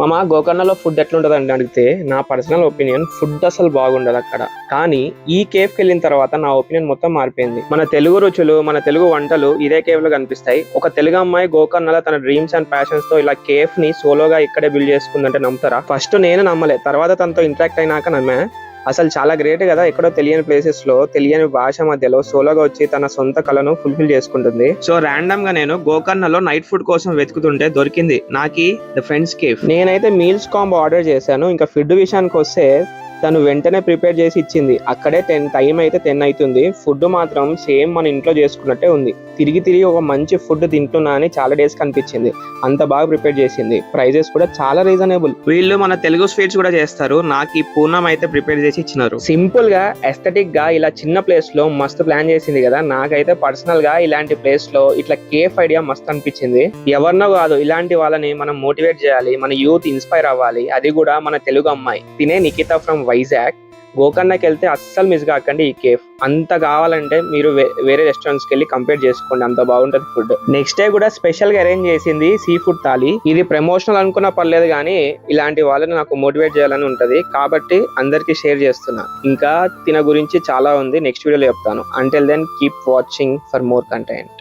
మామ గోకర్ణలో ఫుడ్ ఎట్లుంటది అని అడిగితే నా పర్సనల్ ఒపీనియన్ ఫుడ్ అసలు బాగుండదు అక్కడ. కానీ ఈ కేఫ్ కి వెళ్ళిన తర్వాత నా ఒపీనియన్ మొత్తం మారిపోయింది. మన తెలుగు రుచులు, మన తెలుగు వంటలు ఇదే కేఫ్ లో కనిపిస్తాయి. ఒక తెలుగు అమ్మాయి గోకర్ణలో తన డ్రీమ్స్ అండ్ ప్యాషన్స్ తో ఇలా కేఫ్ ని సోలోగా ఇక్కడే బిల్డ్ చేసుకుందంటే నమ్ముతారా? ఫస్ట్ నేను నమ్మలే, తర్వాత తనతో ఇంటరాక్ట్ అయినాక నమ్మా. అసలు చాలా గ్రేట్ కదా, ఎక్కడో తెలియని ప్లేసెస్ లో తెలియని భాష మధ్యలో సోలోగా వచ్చి తన సొంత కళను ఫుల్ఫిల్ చేసుకుంటుంది. సో ర్యాండమ్ గా నేను గోకర్ణలో నైట్ ఫుడ్ కోసం వెతుకుతుంటే దొరికింది నాకి ద ఫ్రెండ్స్ కేఫ్. నేనైతే మీల్స్ కాంబో ఆర్డర్ చేశాను. ఇంకా ఫుడ్ విషయానికి వస్తే తను వెంటనే ప్రిపేర్ చేసి ఇచ్చింది. అక్కడే టైం అయితే 10 అవుతుంది. ఫుడ్ మాత్రం సేమ్ మన ఇంట్లో చేసుకున్నట్టే ఉంది. తిరిగి ఒక మంచి ఫుడ్ తింటున్నా అని చాలా డేస్ కనిపించింది. అంత బాగా ప్రిపేర్ చేసింది. ప్రైజెస్ కూడా చాలా రీజనబుల్. వీళ్ళు మన తెలుగు స్వీట్స్ కూడా చేస్తారు. నాకు ఈ పూర్ణం అయితే ప్రిపేర్ చేసి ఇచ్చినారు. సింపుల్ గా ఎస్థెటిక్ గా ఇలా చిన్న ప్లేస్ లో మస్తు ప్లాన్ చేసింది కదా. నాకైతే పర్సనల్ గా ఇలాంటి ప్లేస్ లో ఇట్లా కేఫ్ ఐడియా మస్తు అనిపించింది. ఎవరినో కాదు, ఇలాంటి వాళ్ళని మనం మోటివేట్ చేయాలి, మన యూత్ ఇన్స్పైర్ అవ్వాలి. అది కూడా మన తెలుగు అమ్మాయి తినే నిఖిత ఫ్రమ్ వైజాగ్. గోకర్ణకి వెళ్తే అస్సలు మిస్ కాకండి ఈ కేఫ్. అంత కావాలంటే మీరు వేరే రెస్టారెంట్స్ కి వెళ్ళి కంపేర్ చేసుకోండి, అంత బాగుంటది ఫుడ్. నెక్స్ట్ డే కూడా స్పెషల్ గా అరేంజ్ చేసింది సీ ఫుడ్ థాలీ. ఇది ప్రమోషనల్ అనుకున్నా పర్లేదు, కానీ ఇలాంటి వాళ్ళని నాకు మోటివేట్ చేయాలని ఉంటది కాబట్టి అందరికి షేర్ చేస్తున్నా. ఇంకా తిన గురించి చాలా ఉంది, నెక్స్ట్ వీడియోలో చెప్తాను. Until then keep watching for more content.